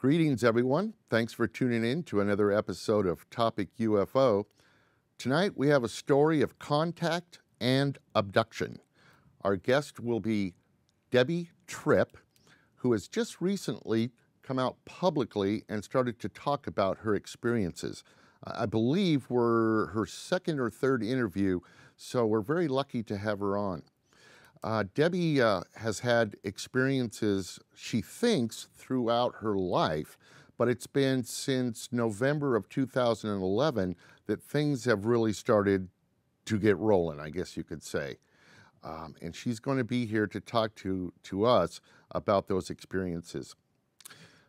Greetings, everyone. Thanks for tuning in to another episode of Topic UFO. Tonight, we have a story of contact and abduction. Our guest will be Debi Tripp, who has just recently come out publicly and started to talk about her experiences. I believe we're her second or third interview, so we're very lucky to have her on. Debi has had experiences, she thinks, throughout her life, but it's been since November of 2011 that things have really started to get rolling, I guess you could say. And she's going to be here to talk to us about those experiences.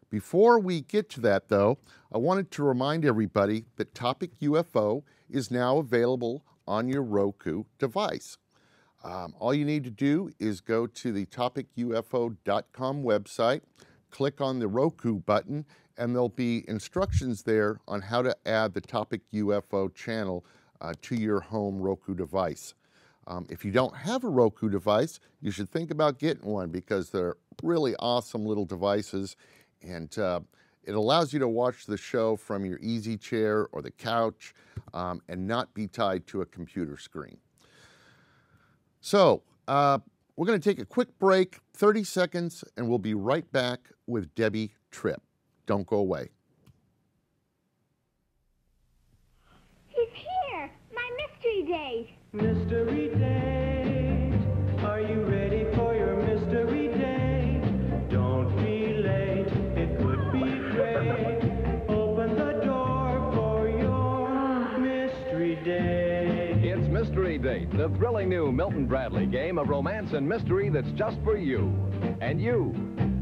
Before we get to that, though, I wanted to remind everybody that Topic UFO is now available on your Roku device. All you need to do is go to the topicufo.com website, click on the Roku button, and there'll be instructions there on how to add the Topic UFO channel to your home Roku device. If you don't have a Roku device, you should think about getting one because they're really awesome little devices, and it allows you to watch the show from your easy chair or the couch and not be tied to a computer screen. So, we're going to take a quick break, 30 seconds, and we'll be right back with Debi Tripp. Don't go away. He's here! My mystery date! Mystery date. Are you ready for your mystery date? Don't be late, it would be great. Open the door for your mystery date. It's Mystery Date, the thrilling new Milton Bradley game of romance and mystery that's just for you. And you.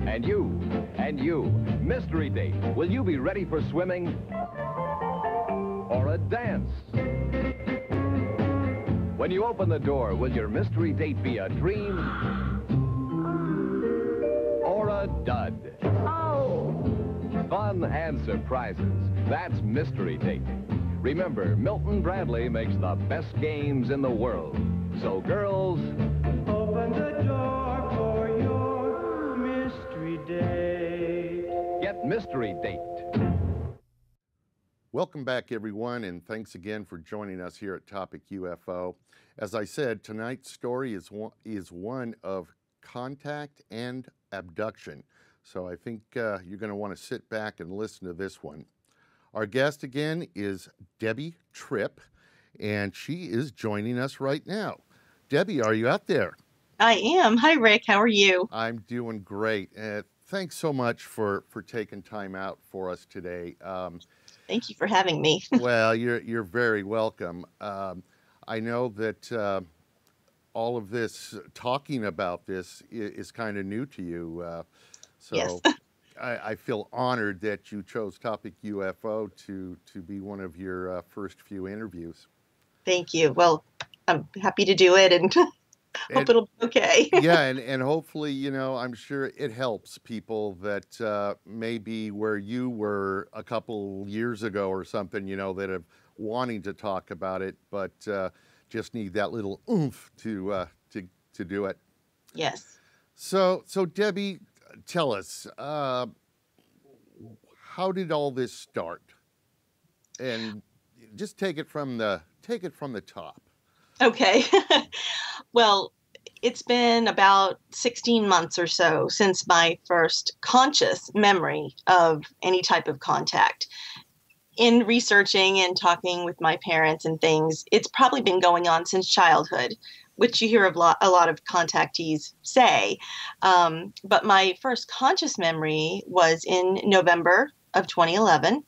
And you. And you. Mystery Date. Will you be ready for swimming? Or a dance? When you open the door, will your mystery date be a dream? Or a dud? Oh! Fun and surprises. That's Mystery Date. Remember, Milton Bradley makes the best games in the world. So, girls, Open the door for your mystery date. get Mystery Date. Welcome back, everyone, and thanks again for joining us here at Topic UFO. As I said, tonight's story is one of contact and abduction. So I think you're going to want to sit back and listen to this one. Our guest again is Debi Tripp, and she is joining us right now. Debi, are you out there? I am. Hi, Rick. How are you? I'm doing great. Thanks so much for taking time out for us today. Thank you for having me. Well, you're very welcome. I know that all of this, talking about this, is kind of new to you. So Yes. I feel honored that you chose Topic UFO to be one of your first few interviews. Thank you. Well, I'm happy to do it and hope it'll be okay. Yeah, and hopefully, I'm sure it helps people that maybe where you were a couple years ago or something, that have wanting to talk about it, but just need that little oomph to do it. Yes. So Debi, tell us, how did all this start? And just take it from the top. Okay. Well, it's been about 16 months or so since my first conscious memory of any type of contact. In researching and talking with my parents and things, it's probably been going on since childhood, which you hear a lot of contactees say. But my first conscious memory was in November of 2011.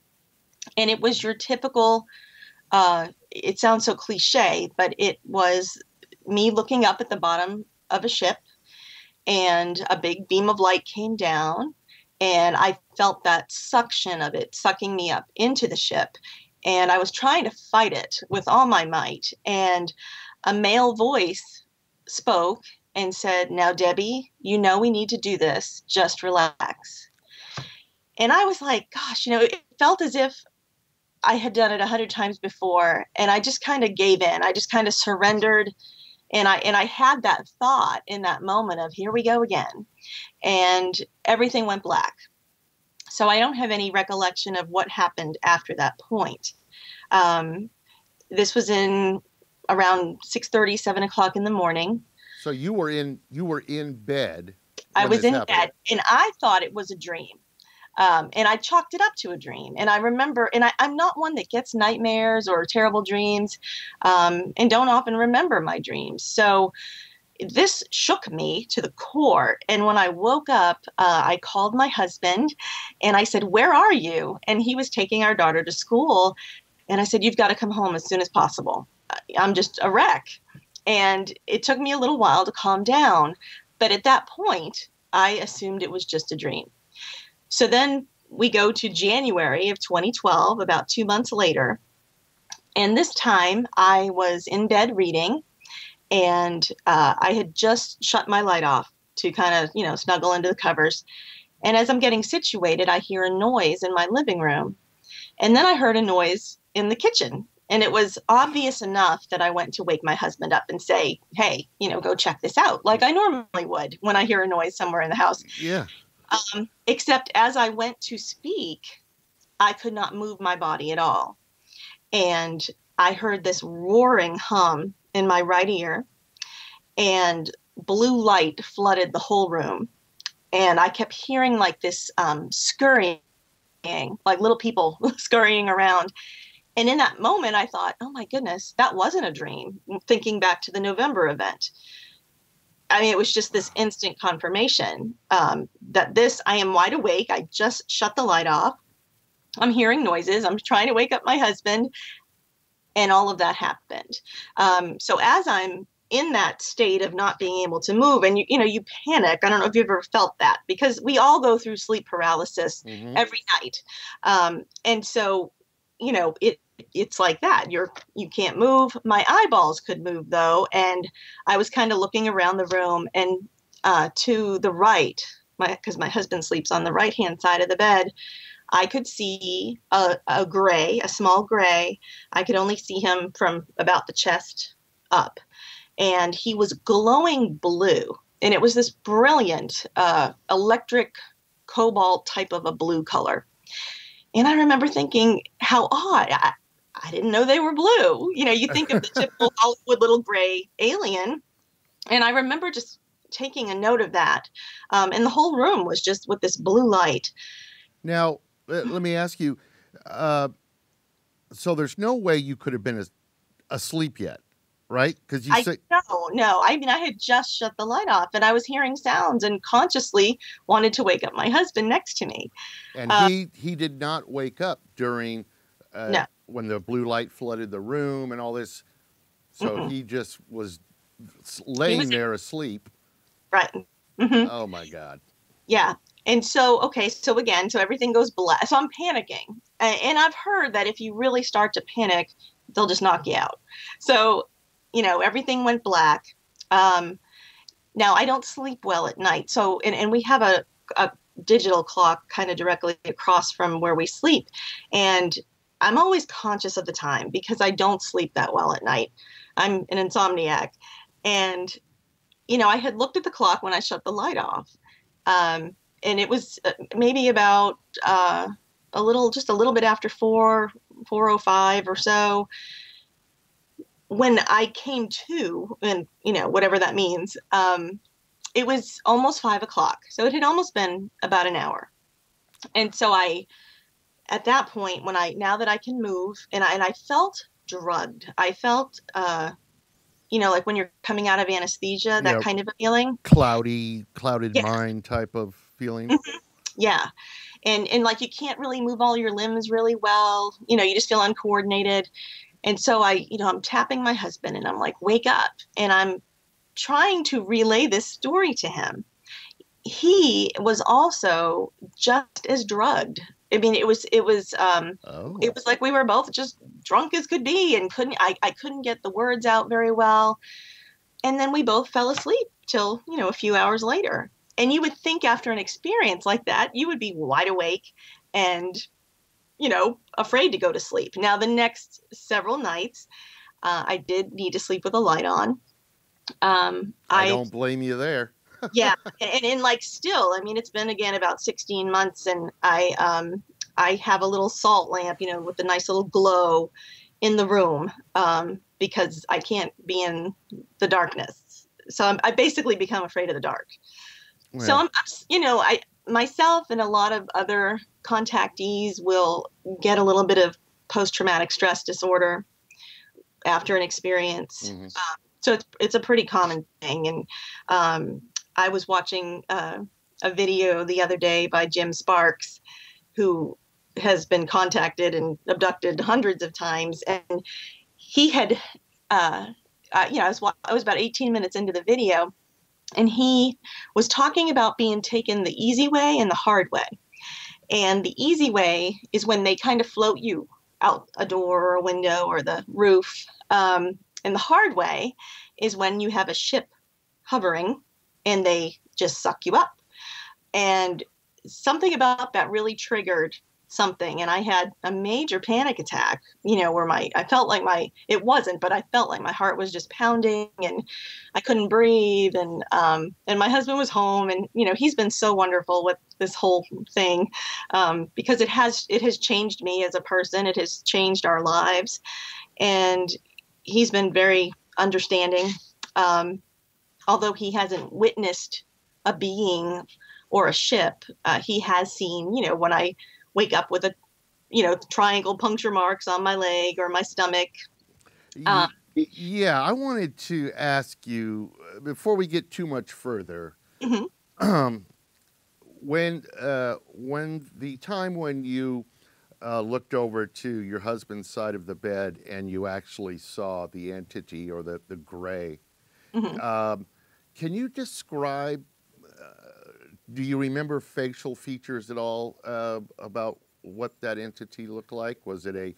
And it was your typical, it sounds so cliche, but it was me looking up at the bottom of a ship, and a big beam of light came down, and I felt that suction of it sucking me up into the ship. And I was trying to fight it with all my might. And a male voice spoke and said, "Now, Debi, we need to do this. Just relax." And I was like, gosh, it felt as if I had done it 100 times before, and I just kind of gave in. I just kind of surrendered, and I had that thought in that moment of, here we go again, and everything went black. So I don't have any recollection of what happened after that point. This was in around 6:30, 7 o'clock in the morning. So you were in bed. I when was this in happened. bed, and I thought it was a dream. And I chalked it up to a dream. And I remember, and I'm not one that gets nightmares or terrible dreams, and don't often remember my dreams. So this shook me to the core. And when I woke up, I called my husband and I said, "Where are you?" And he was taking our daughter to school. And I said, "You've got to come home as soon as possible. I'm just a wreck." And it took me a little while to calm down. But at that point, I assumed it was just a dream. So then we go to January of 2012, about 2 months later. And this time I was in bed reading, and I had just shut my light off to kind of, snuggle into the covers. And as I'm getting situated, I hear a noise in my living room. And then I heard a noise in the kitchen. And it was obvious enough that I went to wake my husband up and say, "Hey, go check this out," like I normally would when I hear a noise somewhere in the house. Yeah. Except as I went to speak, I could not move my body at all. And I heard this roaring hum in my right ear, and blue light flooded the whole room. And I kept hearing like this scurrying, like little people scurrying around. And in that moment, I thought, "Oh my goodness, that wasn't a dream," thinking back to the November event. I mean, it was just this instant confirmation that I am wide awake. I just shut the light off. I'm hearing noises. I'm trying to wake up my husband. And all of that happened. So as I'm in that state of not being able to move, and you panic. I don't know if you've ever felt that, because we all go through sleep paralysis every night. And so, it's like that. You can't move. My eyeballs could move though. And I was kind of looking around the room, and to the right, because my husband sleeps on the right-hand side of the bed, I could see a small gray. I could only see him from about the chest up. And he was glowing blue. And it was this brilliant electric cobalt type of a blue color. And I remember thinking, how odd. I didn't know they were blue. You think of the typical Hollywood little gray alien. And I remember just taking a note of that. And the whole room was just with this blue light. Now, let me ask you, so there's no way you could have been asleep yet, right? Because No. I mean, I had just shut the light off, and I was hearing sounds and consciously wanted to wake up my husband next to me. And he did not wake up during no. when the blue light flooded the room and all this. So he just was laying there asleep. Right. Oh my God. Yeah. And so, so everything goes black. So I'm panicking. And I've heard that if you really start to panic, they'll just knock you out. So, everything went black. Now, I don't sleep well at night. So, and we have a digital clock kind of directly across from where we sleep. And I'm always conscious of the time because I don't sleep that well at night. I'm an insomniac. And, I had looked at the clock when I shut the light off. And it was maybe about just a little bit after 4:05 or so, when I came to, and whatever that means, it was almost 5 o'clock. So it had almost been about an hour. And so at that point, now that I can move, and I felt drugged. I felt, like when you're coming out of anesthesia, that kind of a feeling. Clouded mind type of feeling. Yeah. And like you can't really move all your limbs really well. You just feel uncoordinated. And so I'm tapping my husband and I'm like, "Wake up." And I'm trying to relay this story to him. He was also just as drugged. I mean, it was like we were both just drunk as could be, and I couldn't get the words out very well. And then we both fell asleep till, a few hours later. And you would think after an experience like that, you would be wide awake and, afraid to go to sleep. Now, the next several nights, I did need to sleep with a light on. I don't blame you there. Yeah, and like still, I mean, it's been again about 16 months, and I have a little salt lamp, with a nice little glow in the room, because I can't be in the darkness. So I basically become afraid of the dark. So Well, I myself and a lot of other contactees will get a little bit of post-traumatic stress disorder after an experience. mhm. So it's a pretty common thing. And I was watching a video the other day by Jim Sparks, who has been contacted and abducted hundreds of times, and he had, I was about 18 minutes into the video, and he was talking about being taken the easy way and the hard way. And the easy way is when they kind of float you out a door or a window or the roof. And the hard way is when you have a ship hovering and they just suck you up. And something about that really triggered something. And I had a major panic attack, where I felt like it wasn't, but I felt like my heart was just pounding and I couldn't breathe. And my husband was home, and, he's been so wonderful with this whole thing, because it has changed me as a person. It has changed our lives. And he's been very understanding. Although he hasn't witnessed a being or a ship, he has seen, when I wake up with triangle puncture marks on my leg or my stomach. Yeah, I wanted to ask you before we get too much further. Mhm. When the time when you looked over to your husband's side of the bed and you actually saw the entity or the gray, Mhm. can you describe? Do you remember facial features at all about what that entity looked like? Was it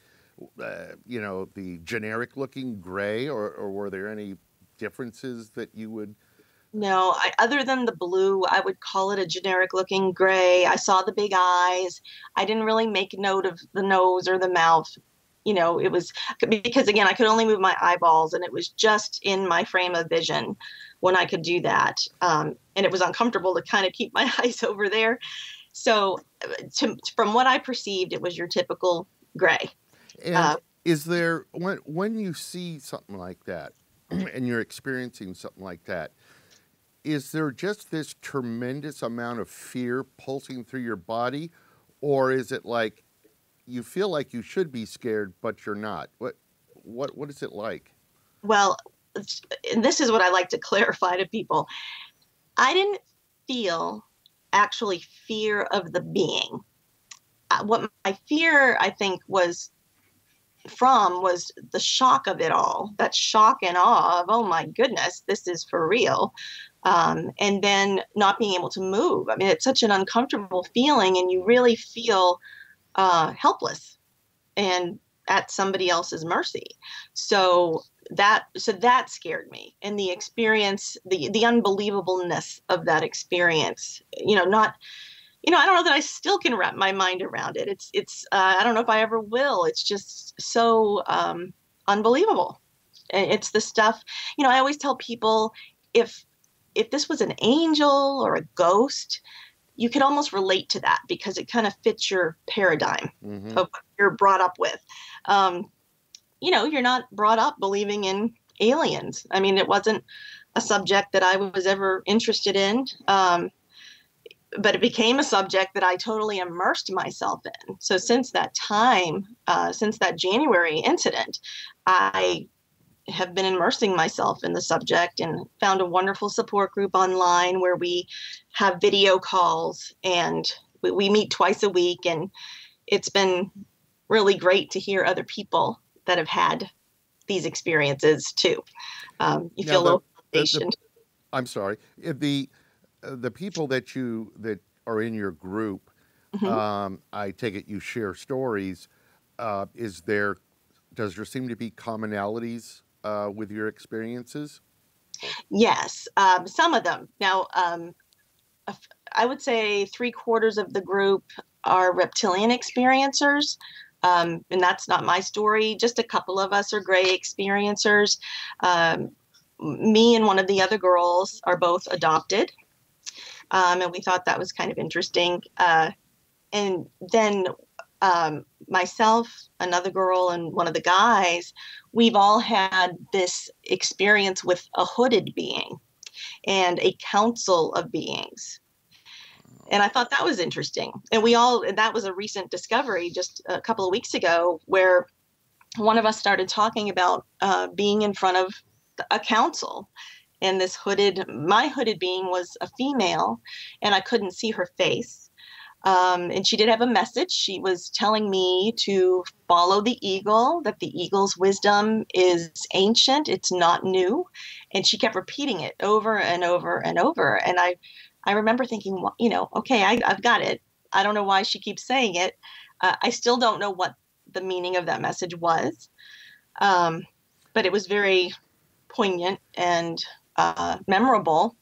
the generic looking gray, or were there any differences that you would? No, other than the blue, I would call it a generic looking gray. I saw the big eyes. I didn't really make note of the nose or the mouth. It was because, again, I could only move my eyeballs, and it was just in my frame of vision when I could do that. And it was uncomfortable to kind of keep my eyes over there. So from what I perceived, it was your typical gray. And is there, when you see something like that and you're experiencing something like that, is there just this tremendous amount of fear pulsing through your body, or is it like you feel like you should be scared but you're not? What is it like? Well, and this is what I like to clarify to people. I didn't feel actually fear of the being. What my fear, I think, was the shock of it all, that shock and awe of, oh my goodness, this is for real. And then not being able to move. I mean, it's such an uncomfortable feeling, and you really feel helpless and at somebody else's mercy. So that scared me, and the experience, the unbelievableness of that experience. I don't know that I still can wrap my mind around it. It's I don't know if I ever will. It's just so unbelievable. And it's the stuff, I always tell people, if this was an angel or a ghost, you could almost relate to that because it kind of fits your paradigm of what you're brought up with. You're not brought up believing in aliens. I mean, it wasn't a subject that I was ever interested in. But it became a subject that I totally immersed myself in. So since that time, since that January incident, I have been immersing myself in the subject and found a wonderful support group online where we have video calls, and we meet twice a week. And it's been really great to hear other people that have had these experiences too. You feel a little validation. I'm sorry. The people that are in your group, I take it you share stories. Does there seem to be commonalities with your experiences? Yes, some of them. Now, I would say 3/4 of the group are reptilian experiencers. And that's not my story. Just a couple of us are gray experiencers. Me and one of the other girls are both adopted. And we thought that was kind of interesting. And then myself, another girl, and one of the guys, we've all had this experience with a hooded being and a council of beings. And I thought that was interesting. And that was a recent discovery just a couple of weeks ago, where one of us started talking about being in front of a council. And my hooded being was a female, and I couldn't see her face. And she did have a message. She was telling me to follow the eagle, that the eagle's wisdom is ancient, it's not new. And she kept repeating it over and over and over. And I remember thinking, well, okay, I've got it. I don't know why she keeps saying it. I still don't know what the meaning of that message was. But it was very poignant and memorable.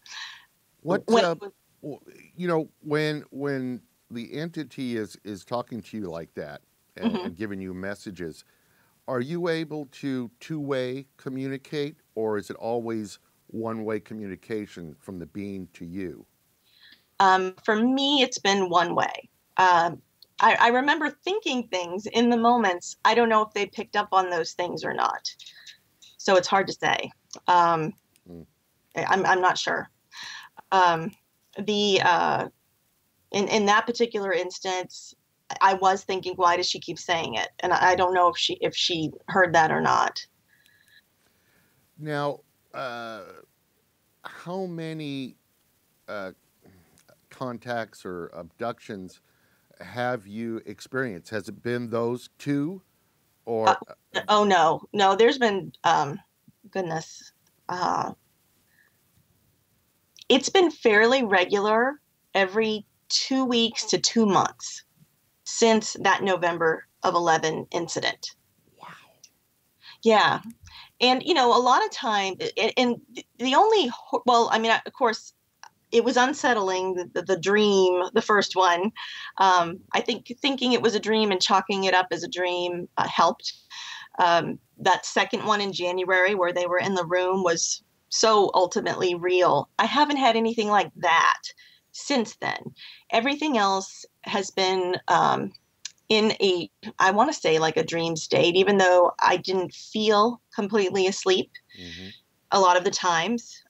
When the entity is talking to you like that and giving you messages, are you able to two-way communicate, or is it always one-way communication from the being to you? For me, it's been one way. I remember thinking things in the moments. I don't know if they picked up on those things or not. So it's hard to say. I'm not sure. In that particular instance, I was thinking, why does she keep saying it? And I don't know if she heard that or not. Now, how many contacts or abductions have you experienced? Has it been those two, or? No. There's been, goodness, it's been fairly regular every 2 weeks to 2 months since that November of 11 incident. Wow. Yeah. And, a lot of time, and of course, it was unsettling, the dream, the first one. I think thinking it was a dream and chalking it up as a dream helped. That second one in January, where they were in the room, was so ultimately real. I haven't had anything like that since then. Everything else has been in I want to say like a dream state, even though I didn't feel completely asleep a lot of the times.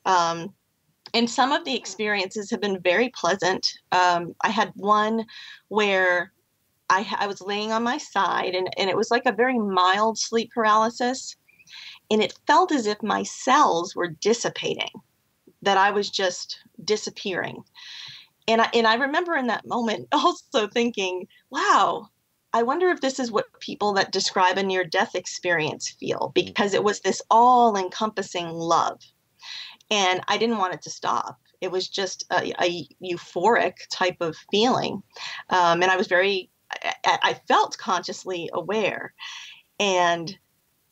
And some of the experiences have been very pleasant. I had one where I was laying on my side, and it was like a very mild sleep paralysis. And it felt as if my cells were dissipating, that I was just disappearing. And I remember in that moment also thinking, wow, I wonder if this is what people that describe a near-death experience feel, because it was this all-encompassing love. And I didn't want it to stop. It was just a euphoric type of feeling. And I felt consciously aware. And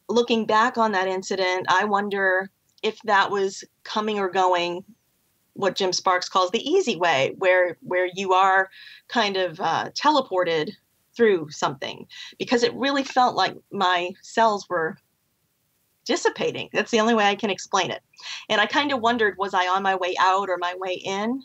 looking back on that incident, I wonder if that was coming or going, what Jim Sparks calls the easy way, where you are kind of teleported through something, because it really felt like my cells were dissipating. That's the only way I can explain it. And I kind of wondered, was I on my way out or my way in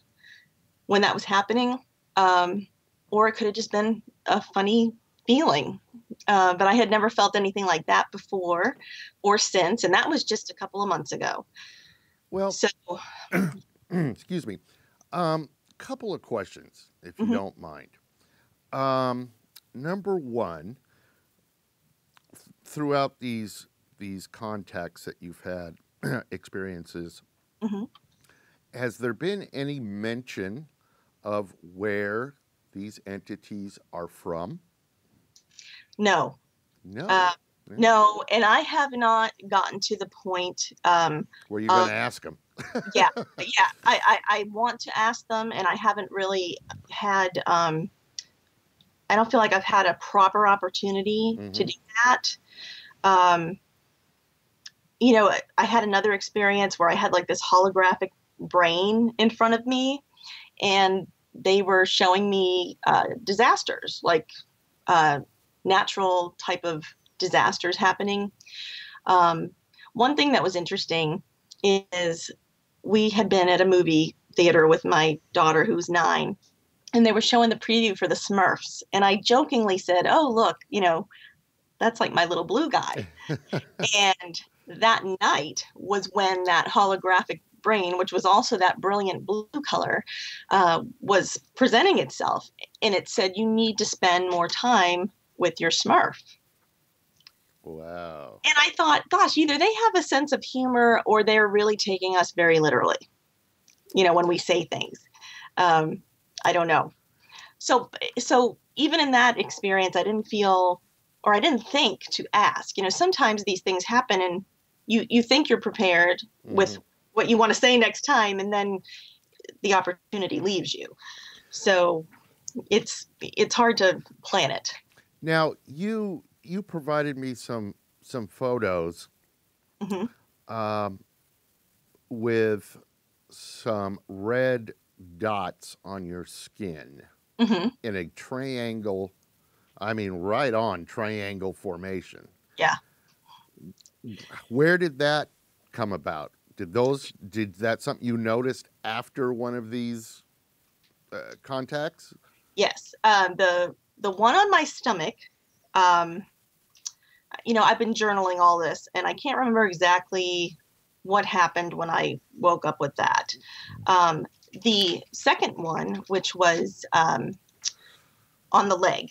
when that was happening? Or it could have just been a funny feeling. But I had never felt anything like that before or since. And that was just a couple of months ago. Well, so excuse me. Couple of questions, if you don't mind. Number one, throughout these contacts that you've had, experiences, has there been any mention of where these entities are from? No. No, and I have not gotten to the point where you're going to ask them. yeah. I want to ask them, and I haven't really had. I don't feel like I've had a proper opportunity to do that. I had another experience where I had like this holographic brain in front of me, and they were showing me disasters, like natural type of disasters happening. One thing that was interesting is we had been at a movie theater with my daughter who's 9, and they were showing the preview for the Smurfs. And I jokingly said, "Oh, look, that's like my little blue guy." And that night was when that holographic brain, which was also that brilliant blue color, was presenting itself. And it said, "You need to spend more time with your Smurf." Wow. And I thought, gosh, either they have a sense of humor or they're really taking us very literally, when we say things. I don't know. So even in that experience, I didn't feel, or I didn't think to ask. Sometimes these things happen and you think you're prepared with what you want to say next time, and then the opportunity leaves you. So it's hard to plan it. Now, you provided me some photos with some red dots on your skin in a triangle, right on triangle formation. Yeah. Where did that come about? Did that something you noticed after one of these contacts? Yes. The one on my stomach, I've been journaling all this, and I can't remember exactly what happened when I woke up with that. The second one, which was on the leg,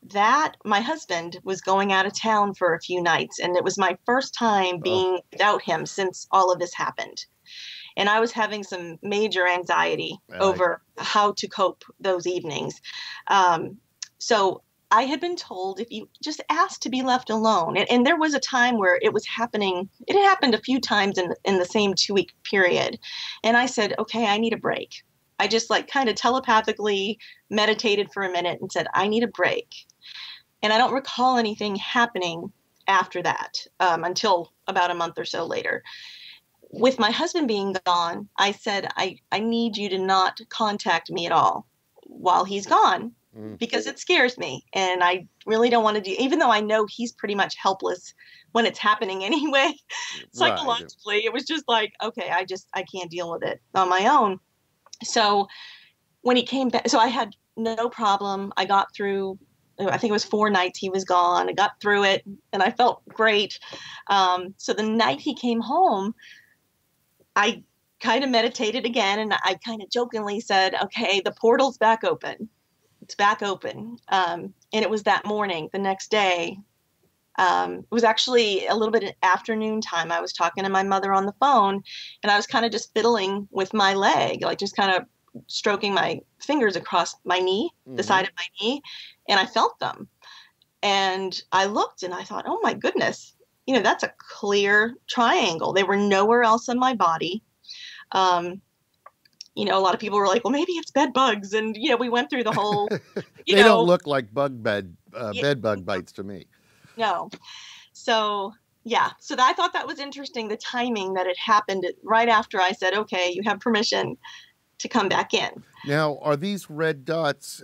that my husband was going out of town for a few nights, and it was my first time being without him since all of this happened. And I was having some major anxiety over how to cope those evenings. So I had been told, if you just ask to be left alone, and there was a time where it was happening, it had happened a few times in the same 2-week period. And I said, okay, I need a break. I just kind of telepathically meditated for a minute and said, I need a break. And I don't recall anything happening after that until about a month or so later. With my husband being gone, I said, I need you to not contact me at all while he's gone, because it scares me. And I really don't want to even though I know he's pretty much helpless when it's happening anyway, psychologically, it was just like, okay, I can't deal with it on my own. So when he came back, so I had no problem. I got through, I think it was 4 nights he was gone. I got through it and I felt great. So the night he came home, I kind of meditated again, and I kind of jokingly said, okay, the portal's back open. It's back open. And it was that morning, the next day. It was actually a little bit in afternoon time. I was talking to my mother on the phone, and I was kind of just fiddling with my leg, just kind of stroking my fingers across my knee, the side of my knee, and I felt them. And I looked and I thought, oh my goodness, that's a clear triangle. They were nowhere else on my body. A lot of people were like, well, maybe it's bed bugs. And, we went through the whole, They don't look like bed bug bites to me. No. So, yeah. So I thought that was interesting, the timing that it happened right after I said, okay, you have permission to come back in. Now, are these red dots,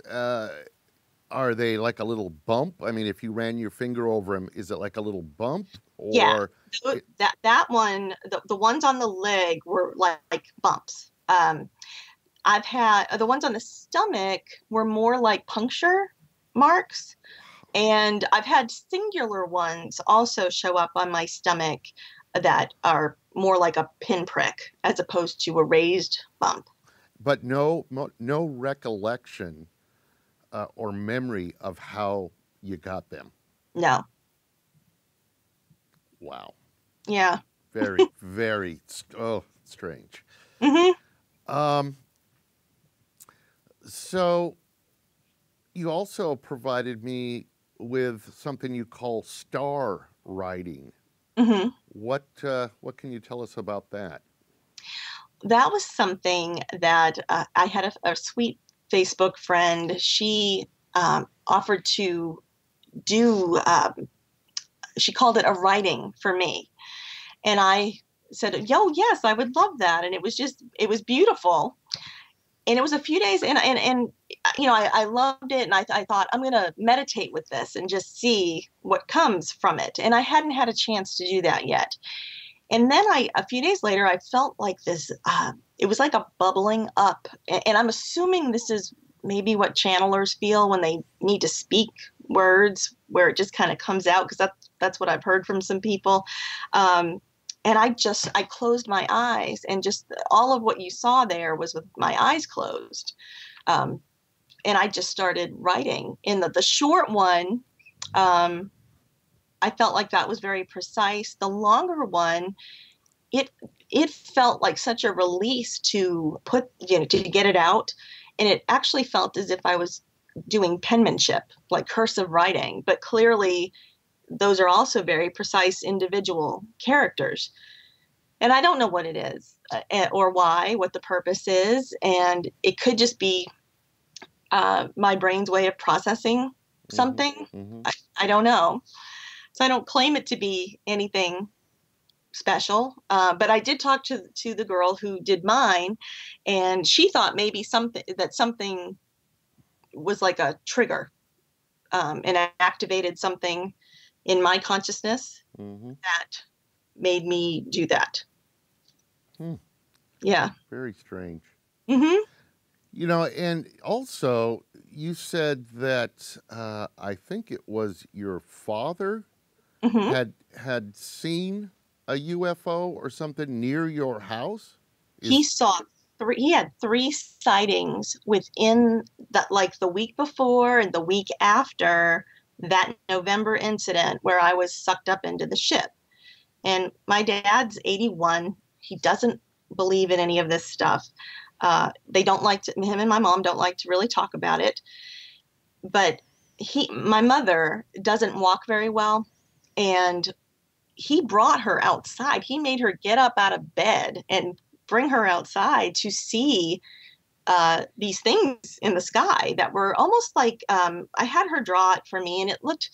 are they like a little bump? If you ran your finger over them, is it like a little bump? Or yeah. That one, the ones on the leg were like bumps. I've had the ones on the stomach were more like puncture marks. And I've had singular ones also show up on my stomach that are more like a pinprick as opposed to a raised bump. But no recollection or memory of how you got them. No. Wow. Yeah. Very, very strange. So you also provided me with something you call star writing. What can you tell us about that? That was something that I had a sweet Facebook friend. She offered to do, she called it a writing for me. And I said, yes, I would love that. And it was beautiful. And it was a few days, and I loved it, and I thought, I'm going to meditate with this and just see what comes from it. And I hadn't had a chance to do that yet. And then a few days later, I felt like this it was like a bubbling up. And I'm assuming this is maybe what channelers feel when they need to speak words, where it just kind of comes out, because that's what I've heard from some people. And I closed my eyes, and just all of what you saw there was with my eyes closed. And I just started writing. In the short one, I felt like that was very precise. The longer one, it felt like such a release to to get it out. And it actually felt as if I was doing penmanship, like cursive writing, but clearly those are also very precise individual characters. And I don't know what it is or why, what the purpose is. And it could just be my brain's way of processing something. Mm-hmm. I don't know. So I don't claim it to be anything special. But I did talk to the girl who did mine, and she thought maybe something was like a trigger, and activated something in my consciousness that made me do that. Yeah. Very strange. Mm-hmm. You know, and also you said that I think it was your father had seen a UFO or something near your house? He saw he had 3 sightings within the week before and the week after that November incident where I was sucked up into the ship. And my dad's 81. He doesn't believe in any of this stuff. They don't like to, him and my mom don't like to really talk about it. But my mother doesn't walk very well, and he brought her outside. He made her get up out of bed and bring her outside to see these things in the sky that were almost like, I had her draw it for me, and it looked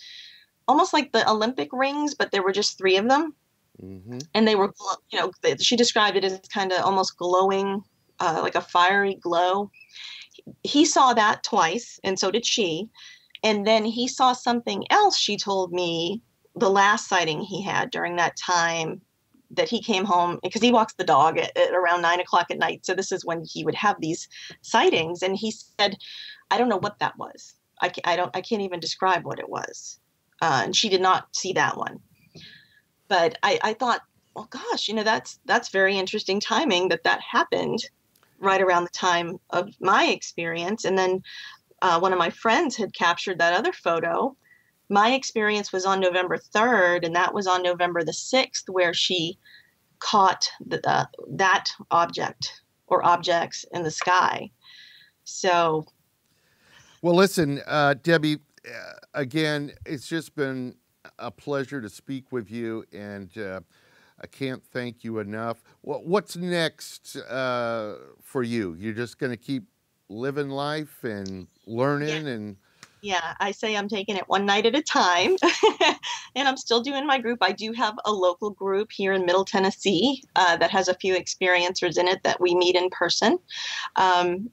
almost like the Olympic rings, but there were just 3 of them. And they were, she described it as kind of almost glowing, like a fiery glow. He saw that twice, and so did she. And then he saw something else, she told me, the last sighting he had during that time that he came home, because he walks the dog at around 9 o'clock at night. So this is when he would have these sightings. And he said, I don't know what that was. I can't even describe what it was. And she did not see that one. But I thought, well, gosh, that's very interesting timing that happened right around the time of my experience. And then one of my friends had captured that other photo. My experience was on November 3rd, and that was on November the 6th, where she caught that object or objects in the sky. So. Well, listen, Debi, again, it's just been a pleasure to speak with you, and I can't thank you enough. What's next for you? You're just going to keep living life and learning and... Yeah, I say I'm taking it one night at a time, and I'm still doing my group. I do have a local group here in Middle Tennessee that has a few experiencers in it that we meet in person. And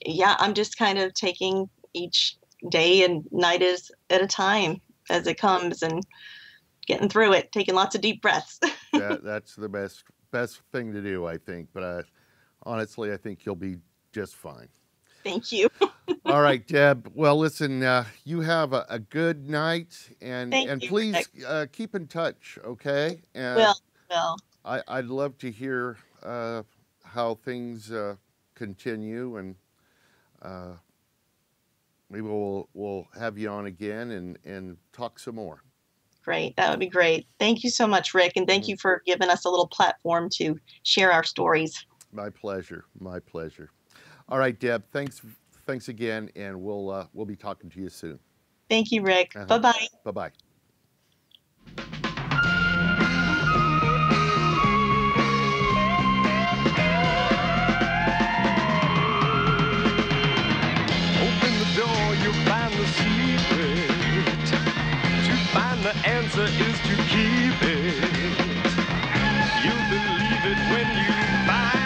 yeah, I'm just kind of taking each day and night at a time as it comes and getting through it, taking lots of deep breaths. That's the best thing to do, I think. But honestly, I think you'll be just fine. Thank you. All right, Deb. Well, listen, you have a good night, and please keep in touch, okay? And Will. I'd love to hear how things continue, and maybe we'll have you on again and talk some more. Great. That would be great. Thank you so much, Rick, and thank you for giving us a little platform to share our stories. My pleasure. My pleasure. All right, Deb. Thanks again, and we'll be talking to you soon. Thank you, Rick. Bye-bye. Bye-bye. Open the door, you'll find the secret. To find the answer is to keep it. You'll believe it when you find